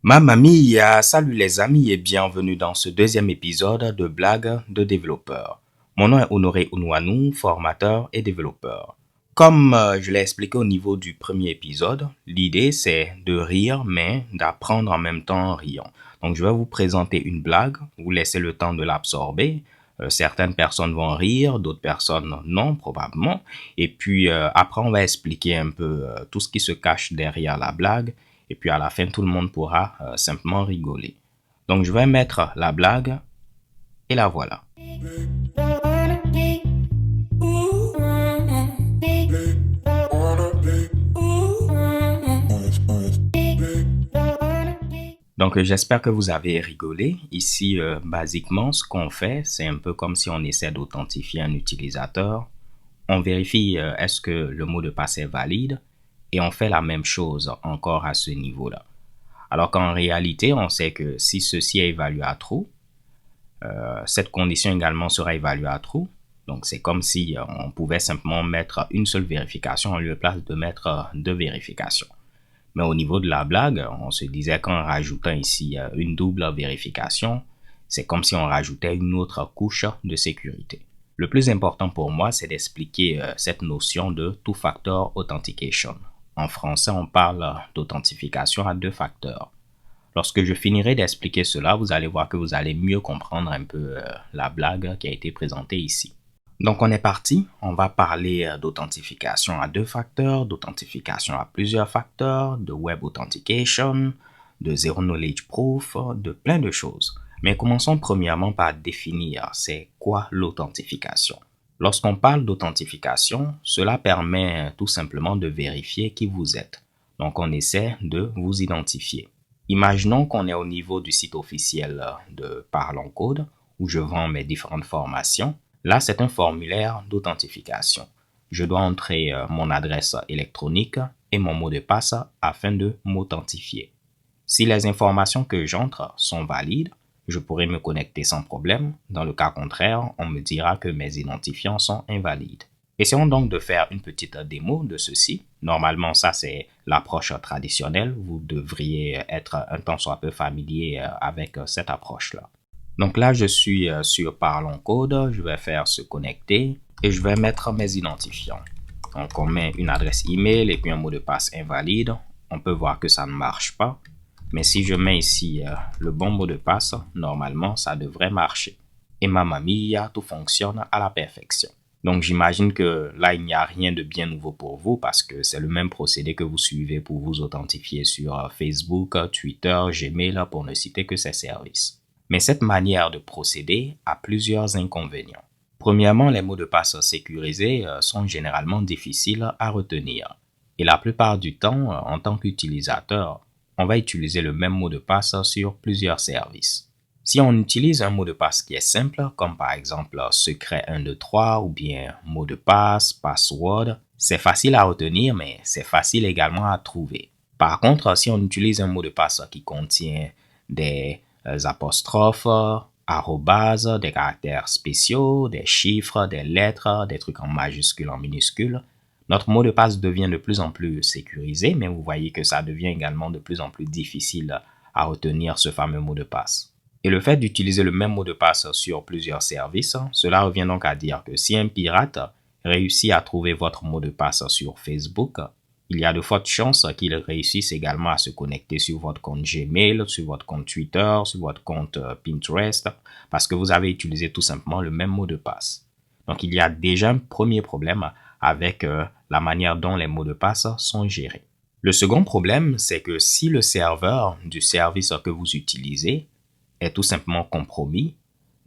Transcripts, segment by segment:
Mamma mia, salut les amis et bienvenue dans ce deuxième épisode de Blagues de développeurs. Mon nom est Honoré Unouanou, formateur et développeur. Comme je l'ai expliqué au niveau du premier épisode, l'idée c'est de rire mais d'apprendre en même temps en riant. Donc je vais vous présenter une blague, vous laissez le temps de l'absorber. Certaines personnes vont rire, d'autres personnes non probablement. Et puis après on va expliquer un peu tout ce qui se cache derrière la blague. Et puis à la fin, tout le monde pourra simplement rigoler. Donc je vais mettre la blague et la voilà. Donc j'espère que vous avez rigolé. Ici, basiquement, ce qu'on fait, c'est un peu comme si on essaie d'authentifier un utilisateur. On vérifie est-ce que le mot de passe est valide et on fait la même chose encore à ce niveau-là. Alors qu'en réalité, on sait que si ceci est évalué à true, cette condition également sera évaluée à true. Donc, c'est comme si on pouvait simplement mettre une seule vérification en lieu de place de mettre deux vérifications. Mais au niveau de la blague, on se disait qu'en rajoutant ici une double vérification, c'est comme si on rajoutait une autre couche de sécurité. Le plus important pour moi, c'est d'expliquer cette notion de two-factor authentication. En français, on parle d'authentification à deux facteurs. Lorsque je finirai d'expliquer cela, vous allez voir que vous allez mieux comprendre un peu la blague qui a été présentée ici. Donc on est parti, on va parler d'authentification à deux facteurs, d'authentification à plusieurs facteurs, de web authentication, de zero knowledge proof, de plein de choses. Mais commençons premièrement par définir c'est quoi l'authentification. Lorsqu'on parle d'authentification, cela permet tout simplement de vérifier qui vous êtes. Donc on essaie de vous identifier. Imaginons qu'on est au niveau du site officiel de Parlons Code où je vends mes différentes formations. Là, c'est un formulaire d'authentification. Je dois entrer mon adresse électronique et mon mot de passe afin de m'authentifier. Si les informations que j'entre sont valides, je pourrai me connecter sans problème. Dans le cas contraire, on me dira que mes identifiants sont invalides. Essayons donc de faire une petite démo de ceci. Normalement, ça c'est l'approche traditionnelle. Vous devriez être un tant soit peu familier avec cette approche-là. Donc là, je suis sur Parlons Code. Je vais faire se connecter et je vais mettre mes identifiants. Donc on met une adresse email et puis un mot de passe invalide. On peut voir que ça ne marche pas. Mais si je mets ici le bon mot de passe, normalement, ça devrait marcher. Et mamma mia, tout fonctionne à la perfection. Donc, j'imagine que là, il n'y a rien de bien nouveau pour vous parce que c'est le même procédé que vous suivez pour vous authentifier sur Facebook, Twitter, Gmail, pour ne citer que ces services. Mais cette manière de procéder a plusieurs inconvénients. Premièrement, les mots de passe sécurisés sont généralement difficiles à retenir. Et la plupart du temps, en tant qu'utilisateur, on va utiliser le même mot de passe sur plusieurs services. Si on utilise un mot de passe qui est simple, comme par exemple secret 123 ou bien mot de passe, password, c'est facile à retenir, mais c'est facile également à trouver. Par contre, si on utilise un mot de passe qui contient des apostrophes, arrobase, des caractères spéciaux, des chiffres, des lettres, des trucs en majuscules, en minuscules, notre mot de passe devient de plus en plus sécurisé, mais vous voyez que ça devient également de plus en plus difficile à retenir ce fameux mot de passe. Et le fait d'utiliser le même mot de passe sur plusieurs services, cela revient donc à dire que si un pirate réussit à trouver votre mot de passe sur Facebook, il y a de fortes chances qu'il réussisse également à se connecter sur votre compte Gmail, sur votre compte Twitter, sur votre compte Pinterest, parce que vous avez utilisé tout simplement le même mot de passe. Donc il y a déjà un premier problème avec la manière dont les mots de passe sont gérés. Le second problème, c'est que si le serveur du service que vous utilisez est tout simplement compromis,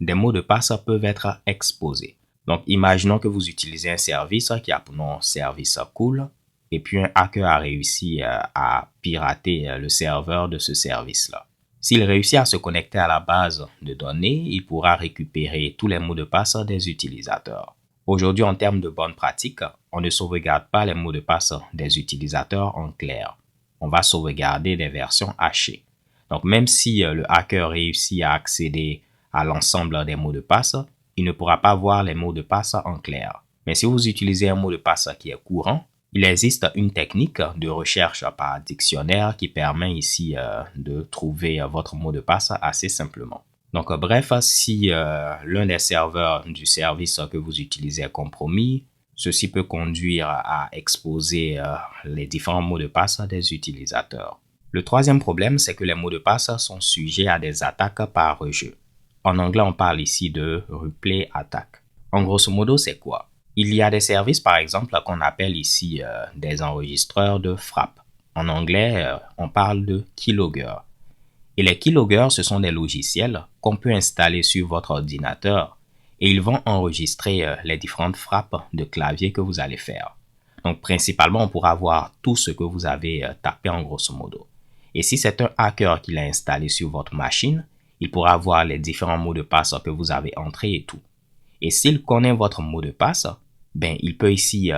des mots de passe peuvent être exposés. Donc, imaginons que vous utilisez un service qui a pour nom service cool, et puis un hacker a réussi à pirater le serveur de ce service-là. S'il réussit à se connecter à la base de données, il pourra récupérer tous les mots de passe des utilisateurs. Aujourd'hui, en termes de bonnes pratiques, on ne sauvegarde pas les mots de passe des utilisateurs en clair. On va sauvegarder des versions hachées. Donc, même si le hacker réussit à accéder à l'ensemble des mots de passe, il ne pourra pas voir les mots de passe en clair. Mais si vous utilisez un mot de passe qui est courant, Il existe une technique de recherche par dictionnaire qui permet ici de trouver votre mot de passe assez simplement. Donc, bref, si l'un des serveurs du service que vous utilisez est compromis, ceci peut conduire à exposer les différents mots de passe des utilisateurs. Le troisième problème, c'est que les mots de passe sont sujets à des attaques par rejeu. En anglais, on parle ici de replay attack. En grosso modo, c'est quoi? Il y a des services, par exemple, qu'on appelle ici des enregistreurs de frappe. En anglais, on parle de keylogger. Et les keyloggers, ce sont des logiciels qu'on peut installer sur votre ordinateur et ils vont enregistrer les différentes frappes de clavier que vous allez faire. Donc, principalement, on pourra voir tout ce que vous avez tapé en grosso modo. Et si c'est un hacker qui l'a installé sur votre machine, il pourra voir les différents mots de passe que vous avez entrés et tout. Et s'il connaît votre mot de passe, ben, il peut ici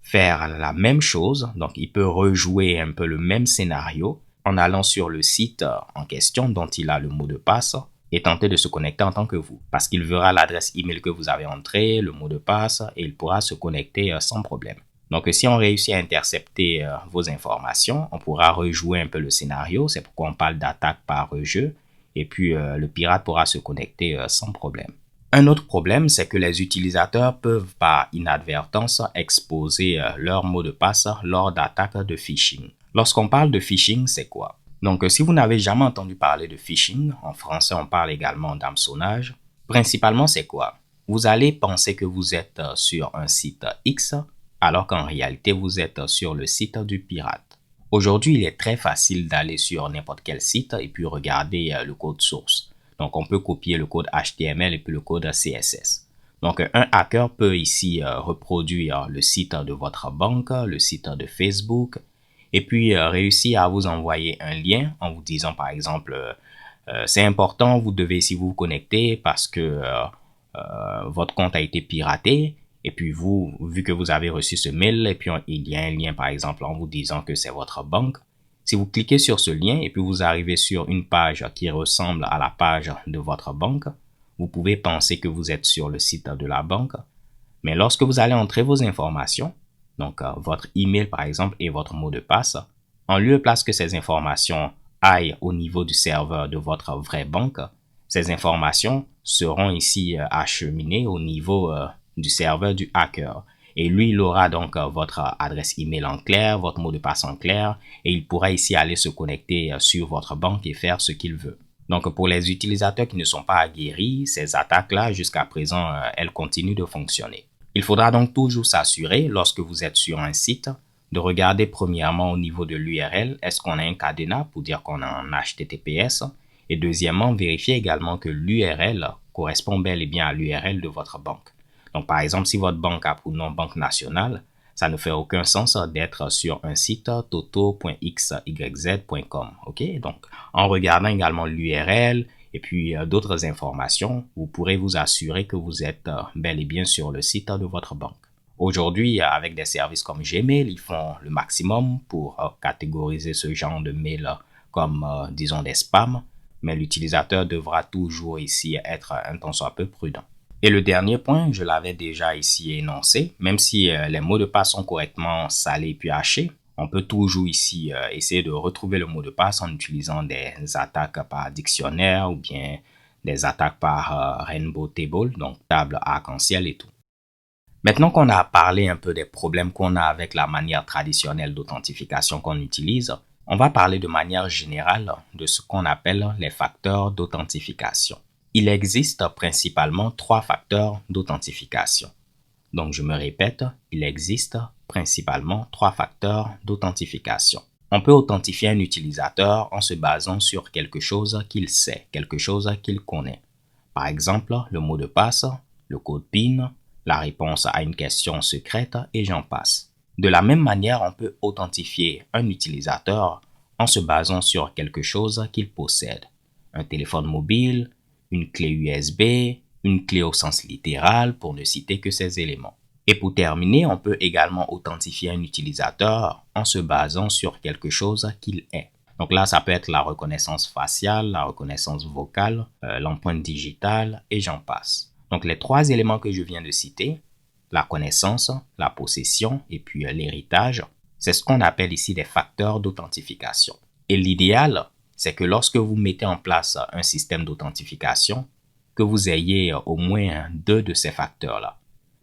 faire la même chose. Donc, il peut rejouer un peu le même scénario en allant sur le site en question dont il a le mot de passe et tenter de se connecter en tant que vous. Parce qu'il verra l'adresse email que vous avez entrée, le mot de passe et il pourra se connecter sans problème. Donc, si on réussit à intercepter vos informations, on pourra rejouer un peu le scénario. C'est pourquoi on parle d'attaque par rejeu. Et puis, le pirate pourra se connecter sans problème. Un autre problème, c'est que les utilisateurs peuvent par inadvertance exposer leur mot de passe lors d'attaques de phishing. Lorsqu'on parle de phishing, c'est quoi? Donc, si vous n'avez jamais entendu parler de phishing, en français on parle également d'hameçonnage, principalement c'est quoi? Vous allez penser que vous êtes sur un site X, alors qu'en réalité vous êtes sur le site du pirate. Aujourd'hui, il est très facile d'aller sur n'importe quel site et puis regarder le code source. Donc, on peut copier le code HTML et puis le code CSS. Donc, un hacker peut ici reproduire le site de votre banque, le site de Facebook, et puis réussir à vous envoyer un lien en vous disant, par exemple, c'est important, vous devez ici vous connecter parce que votre compte a été piraté. Et puis vous, vu que vous avez reçu ce mail, et puis il y a un lien, par exemple, en vous disant que c'est votre banque. Si vous cliquez sur ce lien et puis vous arrivez sur une page qui ressemble à la page de votre banque, vous pouvez penser que vous êtes sur le site de la banque. Mais lorsque vous allez entrer vos informations, donc votre email par exemple et votre mot de passe, en lieu et place que ces informations aillent au niveau du serveur de votre vraie banque, ces informations seront ici acheminées au niveau du serveur du hacker. Et lui, il aura donc votre adresse email en clair, votre mot de passe en clair, et il pourra ici aller se connecter sur votre banque et faire ce qu'il veut. Donc, pour les utilisateurs qui ne sont pas aguerris, ces attaques-là, jusqu'à présent, elles continuent de fonctionner. Il faudra donc toujours s'assurer, lorsque vous êtes sur un site, de regarder premièrement au niveau de l'URL, est-ce qu'on a un cadenas pour dire qu'on est en HTTPS, et deuxièmement, vérifier également que l'URL correspond bel et bien à l'URL de votre banque. Donc, par exemple, si votre banque a pour nom Banque Nationale, ça ne fait aucun sens d'être sur un site toto.xyz.com. OK? Donc, en regardant également l'URL et puis d'autres informations, vous pourrez vous assurer que vous êtes bel et bien sur le site de votre banque. Aujourd'hui, avec des services comme Gmail, ils font le maximum pour catégoriser ce genre de mail comme, disons, des spams, mais l'utilisateur devra toujours ici être un tant soit peu prudent. Et le dernier point, je l'avais déjà ici énoncé, même si les mots de passe sont correctement salés puis hachés, on peut toujours ici essayer de retrouver le mot de passe en utilisant des attaques par dictionnaire ou bien des attaques par Rainbow Table, donc table arc-en-ciel et tout. Maintenant qu'on a parlé un peu des problèmes qu'on a avec la manière traditionnelle d'authentification qu'on utilise, on va parler de manière générale de ce qu'on appelle les facteurs d'authentification. Il existe principalement 3 facteurs d'authentification. Donc, je me répète, il existe principalement 3 facteurs d'authentification. On peut authentifier un utilisateur en se basant sur quelque chose qu'il sait, quelque chose qu'il connaît. Par exemple, le mot de passe, le code PIN, la réponse à une question secrète et j'en passe. De la même manière, on peut authentifier un utilisateur en se basant sur quelque chose qu'il possède. Un téléphone mobile, une clé USB, une clé au sens littéral pour ne citer que ces éléments. Et pour terminer, on peut également authentifier un utilisateur en se basant sur quelque chose qu'il est. Donc là, ça peut être la reconnaissance faciale, la reconnaissance vocale, l'empreinte digitale et j'en passe. Donc les 3 éléments que je viens de citer, la connaissance, la possession et puis l'héritage. C'est ce qu'on appelle ici des facteurs d'authentification. Et l'idéal, c'est que lorsque vous mettez en place un système d'authentification, que vous ayez au moins 2 de ces facteurs-là.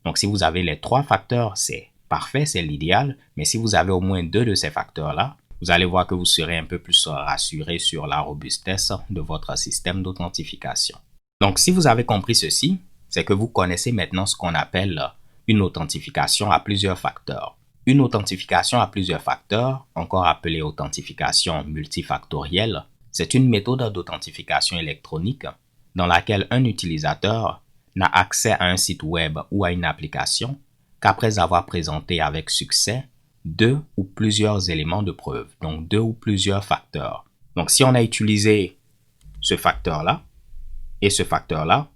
Donc, si vous avez les 3 facteurs, c'est parfait, c'est l'idéal. Mais si vous avez au moins 2 de ces facteurs-là, vous allez voir que vous serez un peu plus rassuré sur la robustesse de votre système d'authentification. Donc, si vous avez compris ceci, c'est que vous connaissez maintenant ce qu'on appelle une authentification à plusieurs facteurs. Une authentification à plusieurs facteurs, encore appelée authentification multifactorielle, c'est une méthode d'authentification électronique dans laquelle un utilisateur n'a accès à un site web ou à une application qu'après avoir présenté avec succès 2 ou plusieurs éléments de preuve, donc 2 ou plusieurs facteurs. Donc si on a utilisé ce facteur-là et ce facteur-là,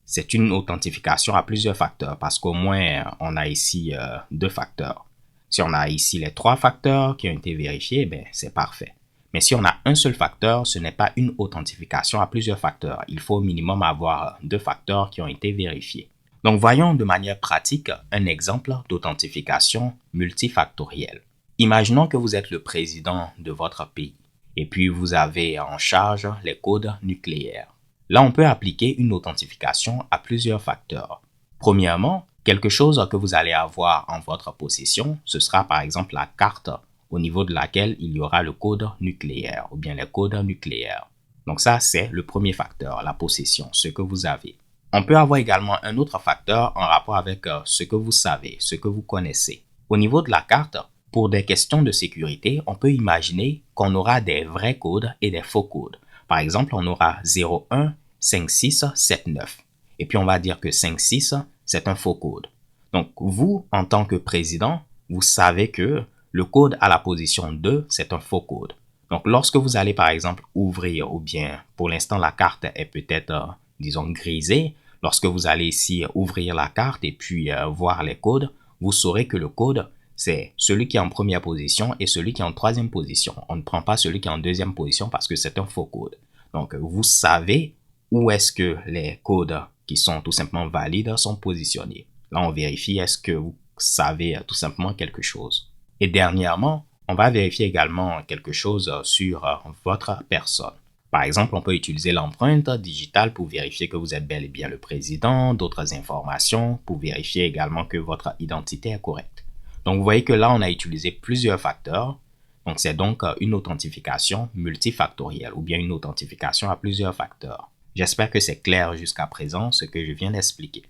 c'est une authentification à plusieurs facteurs parce qu'au moins on a ici 2 facteurs. Si on a ici les 3 facteurs qui ont été vérifiés, ben, c'est parfait. Mais si on a un seul facteur, ce n'est pas une authentification à plusieurs facteurs. Il faut au minimum avoir 2 facteurs qui ont été vérifiés. Donc voyons de manière pratique un exemple d'authentification multifactorielle. Imaginons que vous êtes le président de votre pays et puis vous avez en charge les codes nucléaires. Là, on peut appliquer une authentification à plusieurs facteurs. Premièrement, quelque chose que vous allez avoir en votre possession, ce sera par exemple la carte au niveau de laquelle il y aura le code nucléaire ou bien les codes nucléaires. Donc ça, c'est le premier facteur, la possession, ce que vous avez. On peut avoir également un autre facteur en rapport avec ce que vous savez, ce que vous connaissez. Au niveau de la carte, pour des questions de sécurité, on peut imaginer qu'on aura des vrais codes et des faux codes. Par exemple, on aura 01 56 79. Et puis on va dire que 56, c'est un faux code. Donc vous, en tant que président, vous savez que le code à la position 2, c'est un faux code. Donc lorsque vous allez par exemple ouvrir, ou bien pour l'instant la carte est peut-être, disons, grisée, lorsque vous allez ici ouvrir la carte et puis voir les codes, vous saurez que le code, c'est celui qui est en première position et celui qui est en troisième position. On ne prend pas celui qui est en deuxième position parce que c'est un faux code. Donc vous savez où est-ce que les codes qui sont tout simplement valides sont positionnés. Là, on vérifie est-ce que vous savez tout simplement quelque chose. Et dernièrement, on va vérifier également quelque chose sur votre personne. Par exemple, on peut utiliser l'empreinte digitale pour vérifier que vous êtes bel et bien le président, d'autres informations pour vérifier également que votre identité est correcte. Donc, vous voyez que là, on a utilisé plusieurs facteurs. Donc, c'est donc une authentification multifactorielle ou bien une authentification à plusieurs facteurs. J'espère que c'est clair jusqu'à présent ce que je viens d'expliquer.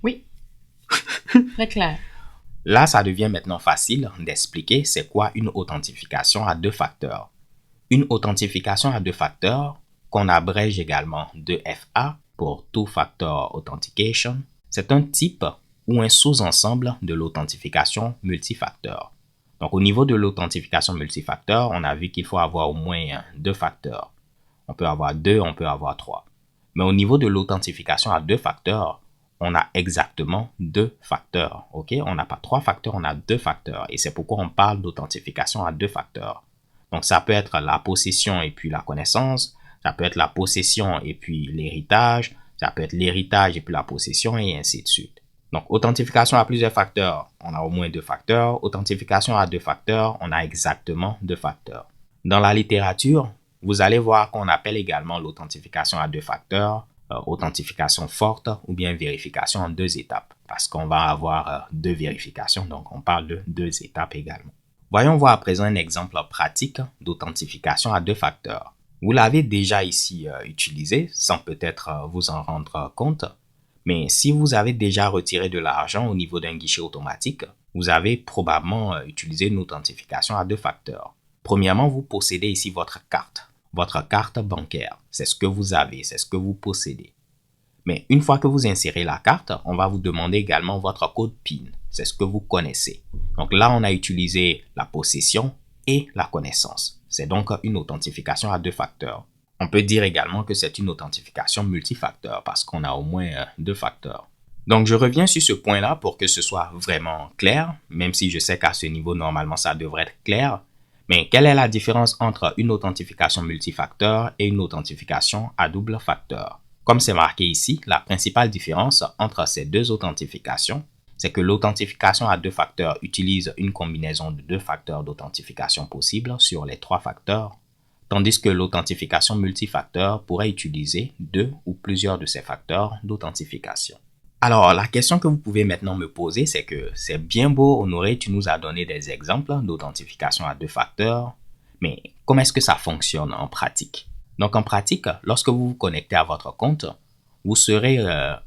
Oui, très clair. Là, ça devient maintenant facile d'expliquer c'est quoi une authentification à 2 facteurs. Une authentification à 2 facteurs, qu'on abrège également 2FA pour Two Factor Authentication, c'est un type ou un sous-ensemble de l'authentification multifacteur. Donc, au niveau de l'authentification multifacteur, on a vu qu'il faut avoir au moins 2 facteurs. On peut avoir 2, on peut avoir 3. Mais au niveau de l'authentification à 2 facteurs, on a exactement 2 facteurs. Ok? On n'a pas 3 facteurs, on a 2 facteurs. Et c'est pourquoi on parle d'authentification à 2 facteurs. Donc, ça peut être la possession et puis la connaissance. Ça peut être la possession et puis l'héritage. Ça peut être l'héritage et puis la possession et ainsi de suite. Donc, authentification à plusieurs facteurs, on a au moins 2 facteurs. Authentification à 2 facteurs, on a exactement 2 facteurs. Dans la littérature, vous allez voir qu'on appelle également l'authentification à 2 facteurs, authentification forte ou bien vérification en 2 étapes. Parce qu'on va avoir 2 vérifications, donc on parle de 2 étapes également. Voyons voir à présent un exemple pratique d'authentification à 2 facteurs. Vous l'avez déjà ici utilisé, sans peut-être vous en rendre compte. Mais si vous avez déjà retiré de l'argent au niveau d'un guichet automatique, vous avez probablement utilisé une authentification à 2 facteurs. Premièrement, vous possédez ici votre carte bancaire. C'est ce que vous avez, c'est ce que vous possédez. Mais une fois que vous insérez la carte, on va vous demander également votre code PIN. C'est ce que vous connaissez. Donc là, on a utilisé la possession et la connaissance. C'est donc une authentification à 2 facteurs. On peut dire également que c'est une authentification multifacteur parce qu'on a au moins 2 facteurs. Donc, je reviens sur ce point-là pour que ce soit vraiment clair, même si je sais qu'à ce niveau, normalement, ça devrait être clair. Mais quelle est la différence entre une authentification multifacteur et une authentification à double facteur? Comme c'est marqué ici, la principale différence entre ces 2 authentifications, c'est que l'authentification à deux facteurs utilise une combinaison de deux facteurs d'authentification possibles sur les trois facteurs, tandis que l'authentification multifacteur pourrait utiliser deux ou plusieurs de ces facteurs d'authentification. Alors, la question que vous pouvez maintenant me poser, c'est que c'est bien beau, Honoré, tu nous as donné des exemples d'authentification à deux facteurs, mais comment est-ce que ça fonctionne en pratique? Donc, en pratique, lorsque vous vous connectez à votre compte, vous serez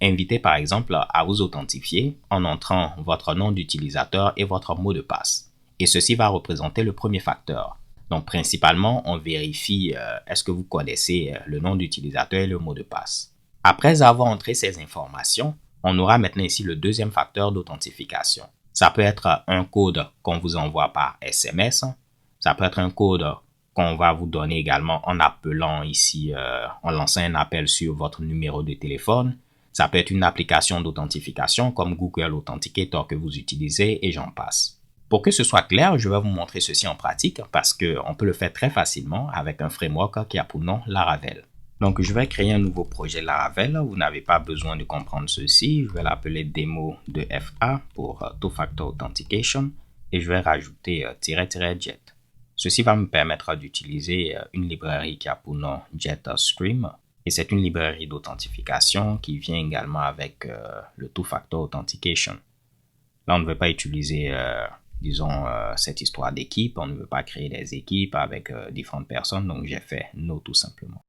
invité, par exemple, à vous authentifier en entrant votre nom d'utilisateur et votre mot de passe. Et ceci va représenter le premier facteur. Donc, principalement, on vérifie est-ce que vous connaissez le nom d'utilisateur et le mot de passe. Après avoir entré ces informations, on aura maintenant ici le deuxième facteur d'authentification. Ça peut être un code qu'on vous envoie par SMS. Ça peut être un code qu'on va vous donner également en appelant ici, en lançant un appel sur votre numéro de téléphone. Ça peut être une application d'authentification comme Google Authenticator que vous utilisez et j'en passe. Pour que ce soit clair, je vais vous montrer ceci en pratique parce qu'on peut le faire très facilement avec un framework qui a pour nom Laravel. Donc, je vais créer un nouveau projet Laravel. Vous n'avez pas besoin de comprendre ceci. Je vais l'appeler démo de FA pour Two Factor Authentication et je vais rajouter --jet. Ceci va me permettre d'utiliser une librairie qui a pour nom JetStream et c'est une librairie d'authentification qui vient également avec le Two Factor Authentication. Là, on ne veut pas utiliser, cette histoire d'équipe. On ne veut pas créer des équipes avec différentes personnes, donc j'ai fait No tout simplement.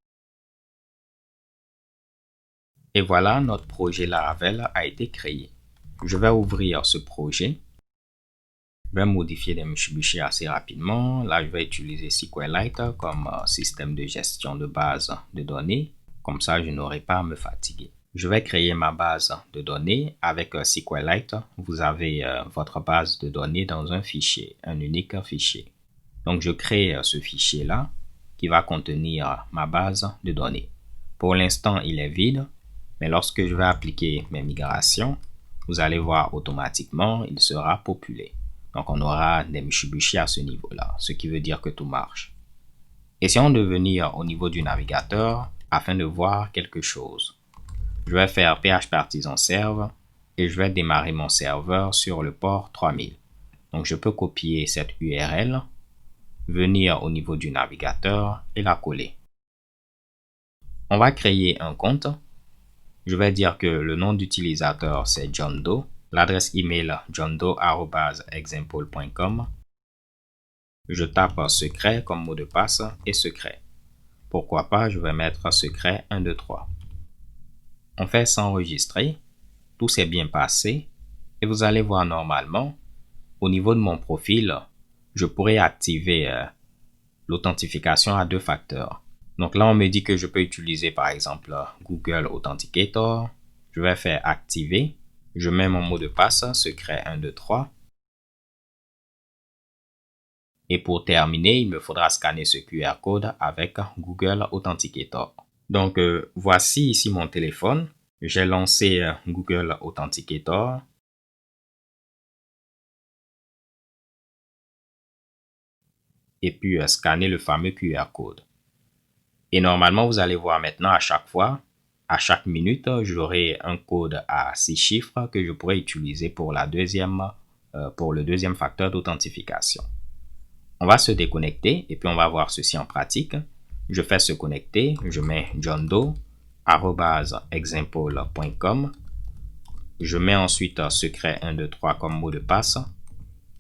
Et voilà, notre projet Laravel a été créé. Je vais ouvrir ce projet. Je vais modifier des Mitsubishi assez rapidement. Là, je vais utiliser SQLite comme système de gestion de base de données. Comme ça, je n'aurai pas à me fatiguer. Je vais créer ma base de données avec SQLite. Vous avez votre base de données dans un fichier, un unique fichier. Donc, je crée ce fichier-là qui va contenir ma base de données. Pour l'instant, il est vide. Mais lorsque je vais appliquer mes migrations, vous allez voir automatiquement, il sera populé. Donc, on aura des Mitsubishi à ce niveau-là, ce qui veut dire que tout marche. Essayons de venir au niveau du navigateur afin de voir quelque chose. Je vais faire PHP Artisan Serve et je vais démarrer mon serveur sur le port 3000. Donc, je peux copier cette URL, venir au niveau du navigateur et la coller. On va créer un compte. Je vais dire que le nom d'utilisateur c'est John Doe, l'adresse email johndoe@example.com. Je tape secret comme mot de passe et secret. Pourquoi pas, je vais mettre secret 123. On fait s'enregistrer, tout s'est bien passé et vous allez voir normalement, au niveau de mon profil, je pourrais activer l'authentification à deux facteurs. Donc là, on me dit que je peux utiliser par exemple Google Authenticator. Je vais faire activer. Je mets mon mot de passe, secret 123. Et pour terminer, il me faudra scanner ce QR code avec Google Authenticator. Donc voici ici mon téléphone. J'ai lancé Google Authenticator. Et puis scanner le fameux QR code. Et normalement, vous allez voir maintenant à chaque fois, à chaque minute, j'aurai un code à 6 chiffres que je pourrai utiliser pour le deuxième facteur d'authentification. On va se déconnecter et puis on va voir ceci en pratique. Je fais se connecter, je mets johndoe@example.com. Je mets ensuite secret 123 comme mot de passe.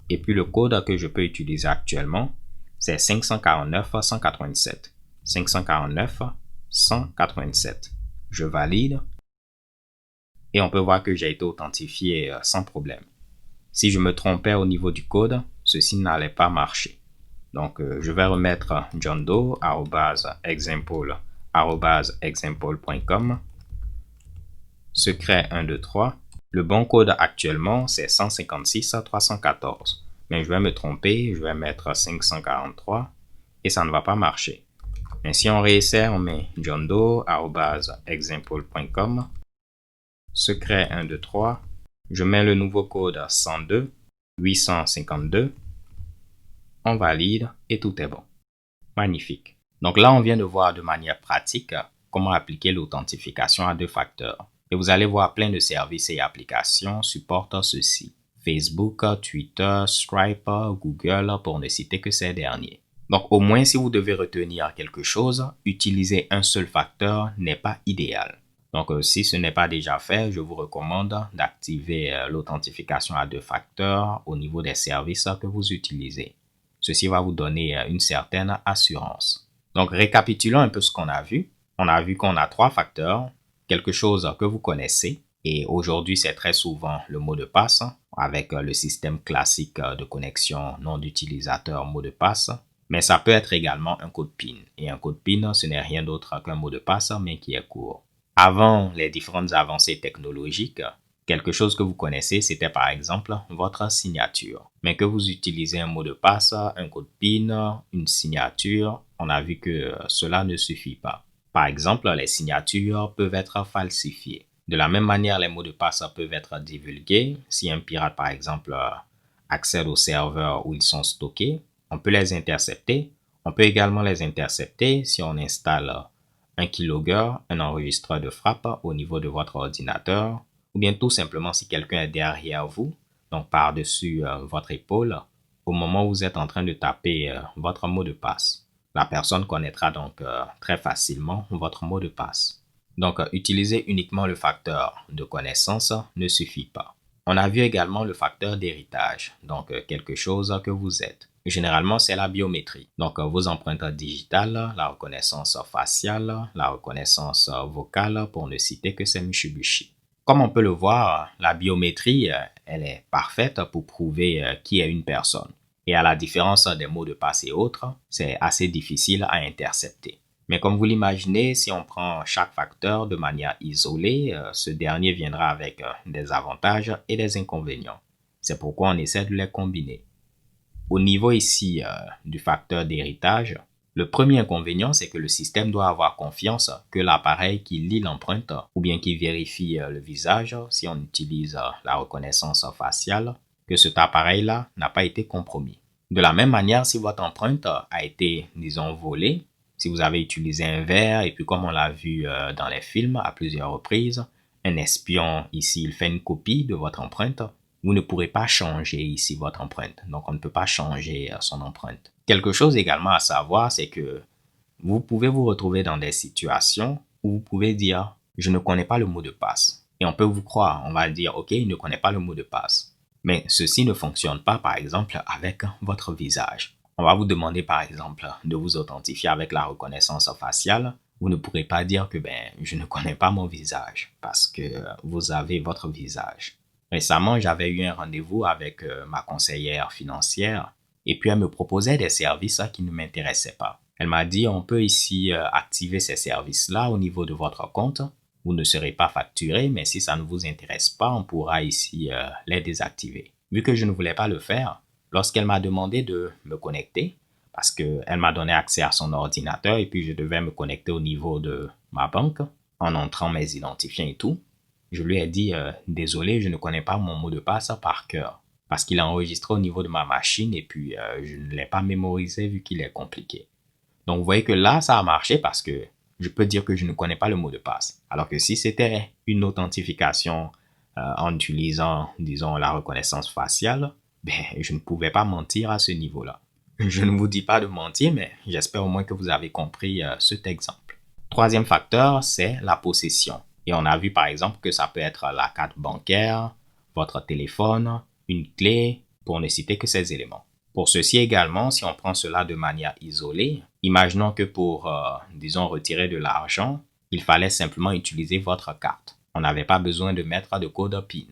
Et puis le code que je peux utiliser actuellement, c'est 549 187. 549 187. Je valide et on peut voir que j'ai été authentifié sans problème. Si je me trompais au niveau du code, ceci n'allait pas marcher. Donc, je vais remettre johndoe@example.com. Secret 123. Le bon code actuellement, c'est 156 314. Mais je vais me tromper, je vais mettre 543 et ça ne va pas marcher. Mais si on réessaie, on met johndoe@example.com. Secret 123. Je mets le nouveau code 102 852. On valide et tout est bon. Magnifique. Donc là, on vient de voir de manière pratique comment appliquer l'authentification à deux facteurs. Et vous allez voir plein de services et applications supportent ceci. Facebook, Twitter, Stripe, Google, pour ne citer que ces derniers. Donc au moins si vous devez retenir quelque chose, utiliser un seul facteur n'est pas idéal. Donc si ce n'est pas déjà fait, je vous recommande d'activer l'authentification à 2 facteurs au niveau des services que vous utilisez. Ceci va vous donner une certaine assurance. Donc récapitulons un peu ce qu'on a vu. On a vu qu'on a 3 facteurs, quelque chose que vous connaissez. Et aujourd'hui, c'est très souvent le mot de passe avec le système classique de connexion nom d'utilisateur mot de passe. Mais ça peut être également un code PIN. Et un code PIN, ce n'est rien d'autre qu'un mot de passe, mais qui est court. Avant les différentes avancées technologiques, quelque chose que vous connaissez, c'était par exemple votre signature. Mais que vous utilisez un mot de passe, un code PIN, une signature, on a vu que cela ne suffit pas. Par exemple, les signatures peuvent être falsifiées. De la même manière, les mots de passe peuvent être divulgués. Si un pirate, par exemple, accède au serveur où ils sont stockés, on peut les intercepter. On peut également les intercepter si on installe un keylogger, un enregistreur de frappe au niveau de votre ordinateur, ou bien tout simplement si quelqu'un est derrière vous, donc par-dessus votre épaule, au moment où vous êtes en train de taper votre mot de passe. La personne connaîtra donc très facilement votre mot de passe. Donc, utiliser uniquement le facteur de connaissance ne suffit pas. On a vu également le facteur d'héritage, donc quelque chose que vous êtes. Généralement, c'est la biométrie. Donc, vos empreintes digitales, la reconnaissance faciale, la reconnaissance vocale, pour ne citer que ces Mitsubishi. Comme on peut le voir, la biométrie, elle est parfaite pour prouver qui est une personne. Et à la différence des mots de passe et autres, c'est assez difficile à intercepter. Mais comme vous l'imaginez, si on prend chaque facteur de manière isolée, ce dernier viendra avec des avantages et des inconvénients. C'est pourquoi on essaie de les combiner. Au niveau ici du facteur d'héritage, le premier inconvénient, c'est que le système doit avoir confiance que l'appareil qui lit l'empreinte ou bien qui vérifie le visage, si on utilise la reconnaissance faciale, que cet appareil-là n'a pas été compromis. De la même manière, si votre empreinte a été, disons, volée, si vous avez utilisé un verre et puis comme on l'a vu dans les films à plusieurs reprises, un espion ici, il fait une copie de votre empreinte, vous ne pourrez pas changer ici votre empreinte. Donc, on ne peut pas changer son empreinte. Quelque chose également à savoir, c'est que vous pouvez vous retrouver dans des situations où vous pouvez dire « je ne connais pas le mot de passe ». Et on peut vous croire, on va dire « ok, il ne connaît pas le mot de passe ». Mais ceci ne fonctionne pas, par exemple, avec votre visage. On va vous demander, par exemple, de vous authentifier avec la reconnaissance faciale. Vous ne pourrez pas dire que je ne connais pas mon visage parce que vous avez votre visage. Récemment, j'avais eu un rendez-vous avec ma conseillère financière et puis elle me proposait des services qui ne m'intéressaient pas. Elle m'a dit, on peut ici activer ces services-là au niveau de votre compte. Vous ne serez pas facturé, mais si ça ne vous intéresse pas, on pourra ici les désactiver. Vu que je ne voulais pas le faire, lorsqu'elle m'a demandé de me connecter, parce qu'elle m'a donné accès à son ordinateur et puis je devais me connecter au niveau de ma banque en entrant mes identifiants et tout, je lui ai dit désolé, je ne connais pas mon mot de passe par cœur parce qu'il est enregistré au niveau de ma machine et puis je ne l'ai pas mémorisé vu qu'il est compliqué. Donc vous voyez que là, ça a marché parce que je peux dire que je ne connais pas le mot de passe. Alors que si c'était une authentification en utilisant, disons, la reconnaissance faciale, je ne pouvais pas mentir à ce niveau-là. Je ne vous dis pas de mentir, mais j'espère au moins que vous avez compris cet exemple. Troisième facteur, c'est la possession. Et on a vu par exemple que ça peut être la carte bancaire, votre téléphone, une clé, pour ne citer que ces éléments. Pour ceci également, si on prend cela de manière isolée, imaginons que pour, disons, retirer de l'argent, il fallait simplement utiliser votre carte. On n'avait pas besoin de mettre de code PIN.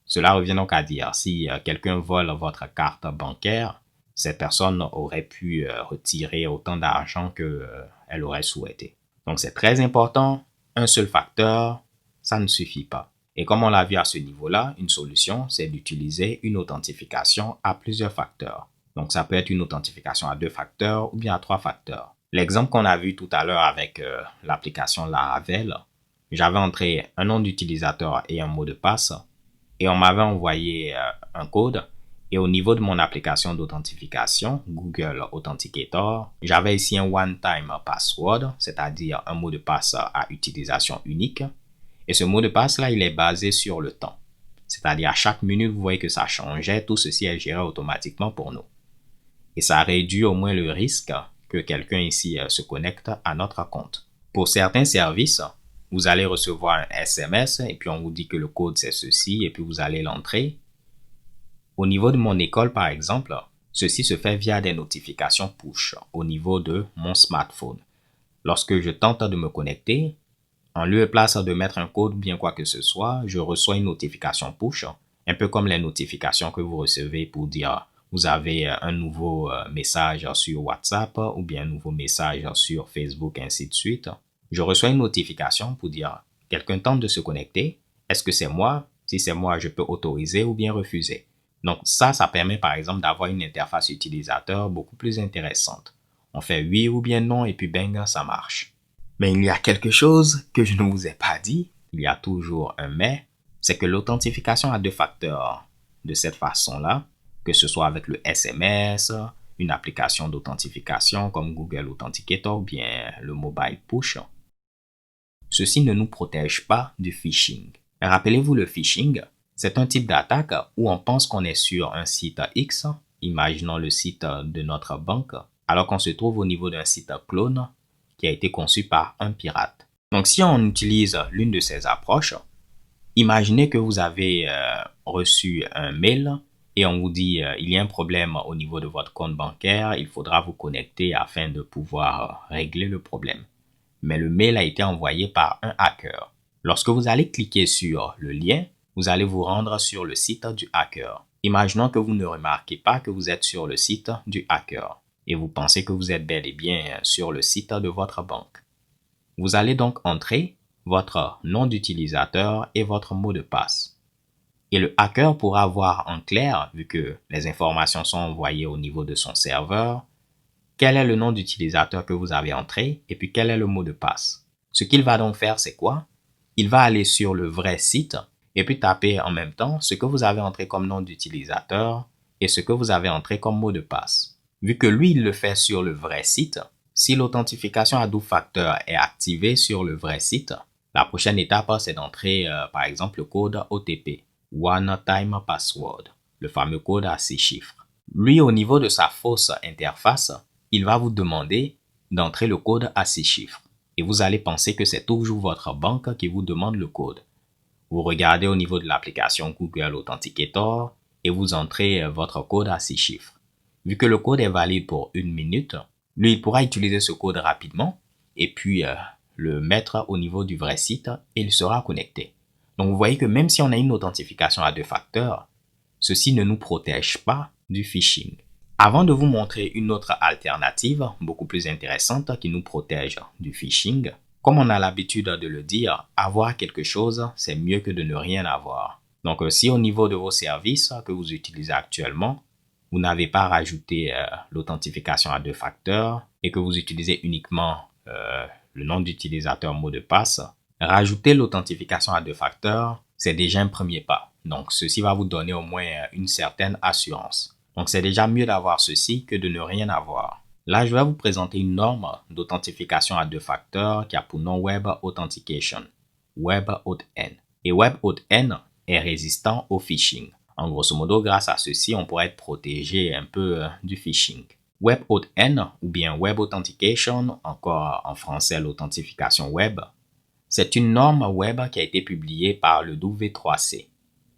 Cela revient donc à dire, si quelqu'un vole votre carte bancaire, cette personne aurait pu retirer autant d'argent qu'elle aurait souhaité. Donc c'est très important. Un seul facteur, ça ne suffit pas. Et comme on l'a vu à ce niveau-là, une solution, c'est d'utiliser une authentification à plusieurs facteurs. Donc, ça peut être une authentification à 2 facteurs ou bien à 3 facteurs. L'exemple qu'on a vu tout à l'heure avec l'application Laravel, j'avais entré un nom d'utilisateur et un mot de passe et on m'avait envoyé un code. Et au niveau de mon application d'authentification, Google Authenticator, j'avais ici un one-time password, c'est-à-dire un mot de passe à utilisation unique. Et ce mot de passe-là, il est basé sur le temps. C'est-à-dire, à chaque minute, vous voyez que ça changeait. Tout ceci est géré automatiquement pour nous. Et ça réduit au moins le risque que quelqu'un ici se connecte à notre compte. Pour certains services, vous allez recevoir un SMS et puis on vous dit que le code c'est ceci et puis vous allez l'entrer. Au niveau de mon école, par exemple, ceci se fait via des notifications push au niveau de mon smartphone. Lorsque je tente de me connecter, en lieu et place de mettre un code, bien quoi que ce soit, je reçois une notification push, un peu comme les notifications que vous recevez pour dire vous avez un nouveau message sur WhatsApp ou bien un nouveau message sur Facebook, ainsi de suite. Je reçois une notification pour dire quelqu'un tente de se connecter. Est-ce que c'est moi? Si c'est moi, je peux autoriser ou bien refuser. Donc ça permet par exemple d'avoir une interface utilisateur beaucoup plus intéressante. On fait oui ou bien non et puis bang, ça marche. Mais il y a quelque chose que je ne vous ai pas dit, il y a toujours un mais, c'est que l'authentification à deux facteurs de cette façon-là, que ce soit avec le SMS, une application d'authentification comme Google Authenticator ou bien le mobile push, ceci ne nous protège pas du phishing. Rappelez-vous, le phishing, c'est un type d'attaque où on pense qu'on est sur un site X, imaginons le site de notre banque, alors qu'on se trouve au niveau d'un site clone qui a été conçu par un pirate. Donc si on utilise l'une de ces approches, imaginez que vous avez reçu un mail et on vous dit il y a un problème au niveau de votre compte bancaire, il faudra vous connecter afin de pouvoir régler le problème. Mais le mail a été envoyé par un hacker. Lorsque vous allez cliquer sur le lien, vous allez vous rendre sur le site du hacker. Imaginons que vous ne remarquez pas que vous êtes sur le site du hacker et vous pensez que vous êtes bel et bien sur le site de votre banque. Vous allez donc entrer votre nom d'utilisateur et votre mot de passe. Et le hacker pourra voir en clair, vu que les informations sont envoyées au niveau de son serveur, quel est le nom d'utilisateur que vous avez entré et puis quel est le mot de passe. Ce qu'il va donc faire, c'est quoi? Il va aller sur le vrai site et puis taper en même temps ce que vous avez entré comme nom d'utilisateur et ce que vous avez entré comme mot de passe. Vu que lui, il le fait sur le vrai site, si l'authentification à double facteur est activée sur le vrai site, la prochaine étape, c'est d'entrer par exemple le code OTP, One Time Password, le fameux code à 6 chiffres. Lui, au niveau de sa fausse interface, il va vous demander d'entrer le code à 6 chiffres. Et vous allez penser que c'est toujours votre banque qui vous demande le code. Vous regardez au niveau de l'application Google Authenticator et vous entrez votre code à 6 chiffres. Vu que le code est valide pour 1 minute, lui, il pourra utiliser ce code rapidement et puis le mettre au niveau du vrai site et il sera connecté. Donc, vous voyez que même si on a une authentification à deux facteurs, ceci ne nous protège pas du phishing. Avant de vous montrer une autre alternative beaucoup plus intéressante qui nous protège du phishing, comme on a l'habitude de le dire, avoir quelque chose, c'est mieux que de ne rien avoir. Donc, si au niveau de vos services que vous utilisez actuellement, vous n'avez pas rajouté l'authentification à deux facteurs et que vous utilisez uniquement le nom d'utilisateur mot de passe, rajouter l'authentification à deux facteurs, c'est déjà un premier pas. Donc, ceci va vous donner au moins une certaine assurance. Donc, c'est déjà mieux d'avoir ceci que de ne rien avoir. Là, je vais vous présenter une norme d'authentification à deux facteurs qui a pour nom Web Authentication, WebAuthn. Et WebAuthn est résistant au phishing. En grosso modo, grâce à ceci, on pourrait être protégé un peu du phishing. WebAuthn ou bien Web Authentication, encore en français l'authentification web, c'est une norme web qui a été publiée par le W3C,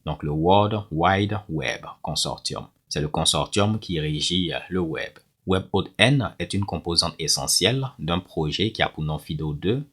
donc le World Wide Web Consortium. C'est le consortium qui régit le web. WebAuthn est une composante essentielle d'un projet qui a pour nom FIDO2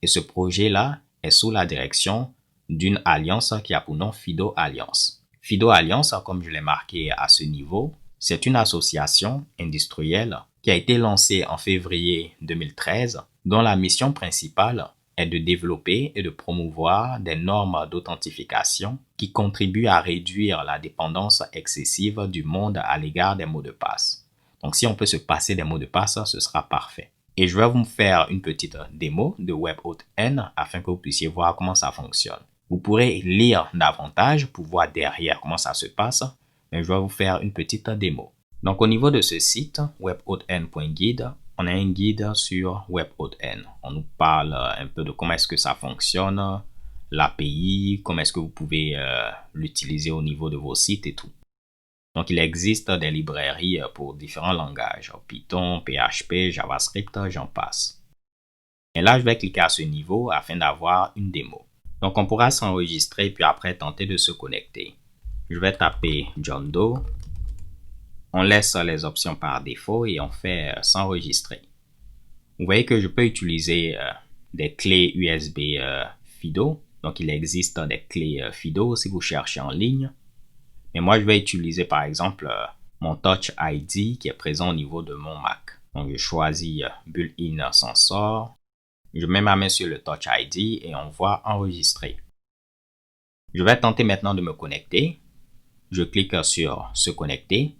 et ce projet-là est sous la direction d'une alliance qui a pour nom FIDO Alliance. FIDO Alliance, comme je l'ai marqué à ce niveau, c'est une association industrielle qui a été lancée en février 2013 dont la mission principale est de développer et de promouvoir des normes d'authentification qui contribuent à réduire la dépendance excessive du monde à l'égard des mots de passe. Donc, si on peut se passer des mots de passe, ce sera parfait. Et je vais vous faire une petite démo de WebAuthn afin que vous puissiez voir comment ça fonctionne. Vous pourrez lire davantage pour voir derrière comment ça se passe, mais je vais vous faire une petite démo. Donc, au niveau de ce site, webauthn.guide, on a un guide sur WebAuthn. On nous parle un peu de comment est-ce que ça fonctionne, l'API, comment est-ce que vous pouvez l'utiliser au niveau de vos sites et tout. Donc, il existe des librairies pour différents langages, Python, PHP, JavaScript, j'en passe. Et là, je vais cliquer à ce niveau afin d'avoir une démo. Donc, on pourra s'enregistrer puis après tenter de se connecter. Je vais taper John Doe. On laisse les options par défaut et on fait s'enregistrer. Vous voyez que je peux utiliser des clés USB FIDO. Donc, il existe des clés FIDO si vous cherchez en ligne. Mais moi, je vais utiliser par exemple mon Touch ID qui est présent au niveau de mon Mac. Donc, je choisis Built-in Sensor. Je mets ma main sur le Touch ID et on voit enregistrer. Je vais tenter maintenant de me connecter. Je clique sur se connecter.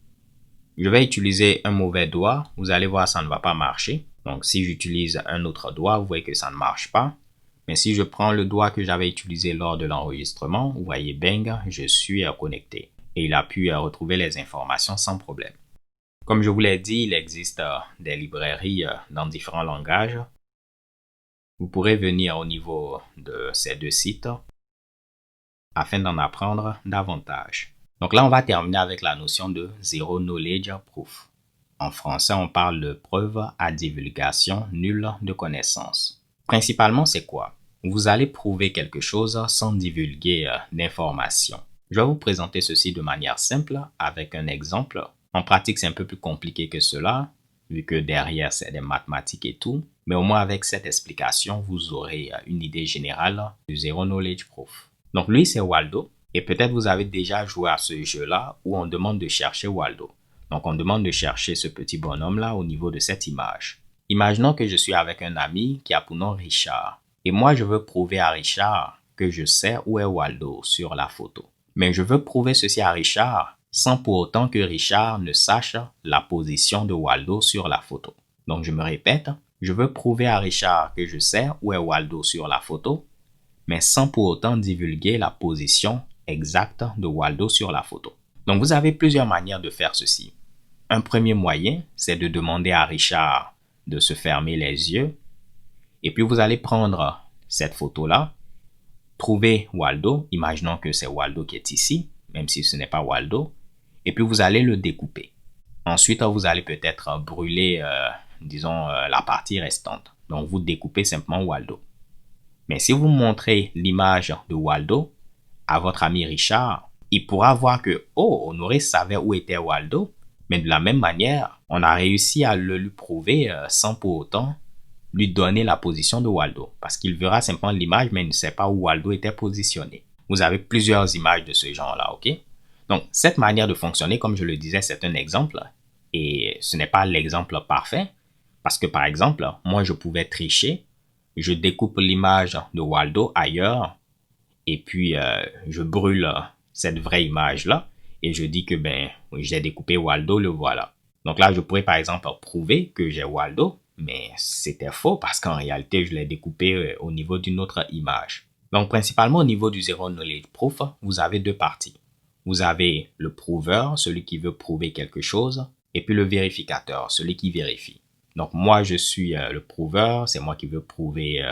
Je vais utiliser un mauvais doigt. Vous allez voir, ça ne va pas marcher. Donc, si j'utilise un autre doigt, vous voyez que ça ne marche pas. Mais si je prends le doigt que j'avais utilisé lors de l'enregistrement, vous voyez, bang, je suis connecté. Et il a pu retrouver les informations sans problème. Comme je vous l'ai dit, il existe des librairies dans différents langages. Vous pourrez venir au niveau de ces deux sites afin d'en apprendre davantage. Donc là, on va terminer avec la notion de Zero Knowledge Proof. En français, on parle de preuve à divulgation nulle de connaissances. Principalement, c'est quoi? Vous allez prouver quelque chose sans divulguer d'informations. Je vais vous présenter ceci de manière simple avec un exemple. En pratique, c'est un peu plus compliqué que cela, vu que derrière, c'est des mathématiques et tout. Mais au moins, avec cette explication, vous aurez une idée générale du Zero Knowledge Proof. Donc, lui, c'est Waldo. Et peut-être vous avez déjà joué à ce jeu-là où on demande de chercher Waldo. Donc, on demande de chercher ce petit bonhomme-là au niveau de cette image. Imaginons que je suis avec un ami qui a pour nom Richard. Et moi, je veux prouver à Richard que je sais où est Waldo sur la photo. Mais je veux prouver ceci à Richard sans pour autant que Richard ne sache la position de Waldo sur la photo. Donc, je me répète, je veux prouver à Richard que je sais où est Waldo sur la photo, mais sans pour autant divulguer la position exacte de Waldo sur la photo. Donc, vous avez plusieurs manières de faire ceci. Un premier moyen, c'est de demander à Richard de se fermer les yeux. Et puis, vous allez prendre cette photo-là, trouver Waldo, imaginons que c'est Waldo qui est ici, même si ce n'est pas Waldo, et puis vous allez le découper. Ensuite, vous allez peut-être brûler, la partie restante. Donc, vous découpez simplement Waldo. Mais si vous montrez l'image de Waldo à votre ami Richard, il pourra voir que, oh, Honoré savait où était Waldo, mais de la même manière, on a réussi à le lui prouver sans pour autant lui donner la position de Waldo, parce qu'il verra simplement l'image, mais il ne sait pas où Waldo était positionné. Vous avez plusieurs images de ce genre-là, ok? Donc, cette manière de fonctionner, comme je le disais, c'est un exemple, et ce n'est pas l'exemple parfait, parce que par exemple, moi, je pouvais tricher, je découpe l'image de Waldo ailleurs, et puis je brûle cette vraie image-là, et je dis que, j'ai découpé Waldo, le voilà. Donc là, je pourrais par exemple prouver que j'ai Waldo, mais c'était faux parce qu'en réalité, je l'ai découpé au niveau d'une autre image. Donc, principalement au niveau du Zero Knowledge Proof, vous avez deux parties. Vous avez le prouveur, celui qui veut prouver quelque chose, et puis le vérificateur, celui qui vérifie. Donc, moi, je suis le prouveur, c'est moi qui veux prouver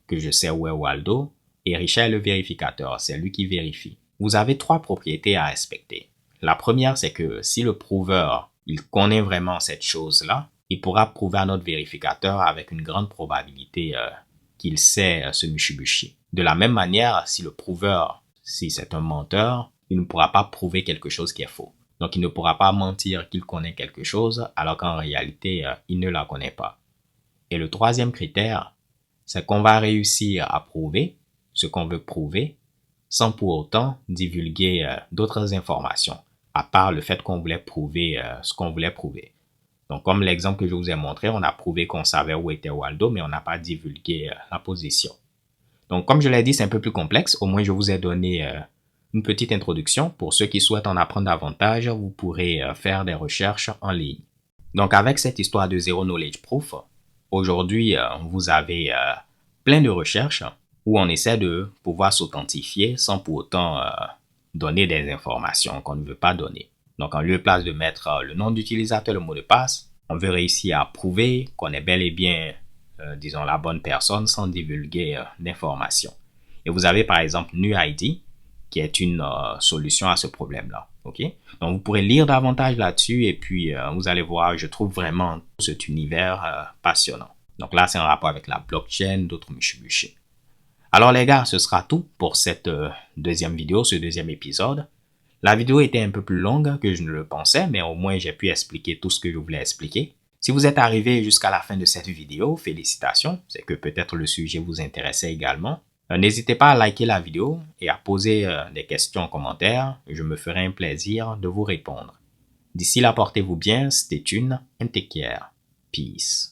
que je sais où est Waldo, et Richard est le vérificateur, c'est lui qui vérifie. Vous avez trois propriétés à respecter. La première, c'est que si le prouveur, il connaît vraiment cette chose-là, il pourra prouver à notre vérificateur avec une grande probabilité qu'il sait ce Mitsubishi. De la même manière, si le prouveur, si c'est un menteur, il ne pourra pas prouver quelque chose qui est faux. Donc, il ne pourra pas mentir qu'il connaît quelque chose alors qu'en réalité, il ne la connaît pas. Et le troisième critère, c'est qu'on va réussir à prouver ce qu'on veut prouver sans pour autant divulguer d'autres informations, à part le fait qu'on voulait prouver ce qu'on voulait prouver. Donc, comme l'exemple que je vous ai montré, on a prouvé qu'on savait où était Waldo, mais on n'a pas divulgué la position. Donc, comme je l'ai dit, c'est un peu plus complexe. Au moins, je vous ai donné une petite introduction. Pour ceux qui souhaitent en apprendre davantage, vous pourrez faire des recherches en ligne. Donc, avec cette histoire de Zero Knowledge Proof, aujourd'hui, vous avez plein de recherches où on essaie de pouvoir s'authentifier sans pour autant donner des informations qu'on ne veut pas donner. Donc, en lieu et place de mettre le nom d'utilisateur, le mot de passe, on veut réussir à prouver qu'on est bel et bien, la bonne personne sans divulguer d'informations. Et vous avez par exemple NuID, qui est une solution à ce problème-là. Ok? Donc, vous pourrez lire davantage là-dessus et puis vous allez voir, je trouve vraiment cet univers passionnant. Donc là, c'est en rapport avec la blockchain, d'autres mushibushi. Alors les gars, ce sera tout pour cette deuxième vidéo, ce deuxième épisode. La vidéo était un peu plus longue que je ne le pensais, mais au moins j'ai pu expliquer tout ce que je voulais expliquer. Si vous êtes arrivé jusqu'à la fin de cette vidéo, félicitations, c'est que peut-être le sujet vous intéressait également. N'hésitez pas à liker la vidéo et à poser des questions en commentaire, je me ferai un plaisir de vous répondre. D'ici là, portez-vous bien, stay tuned and take care. Peace.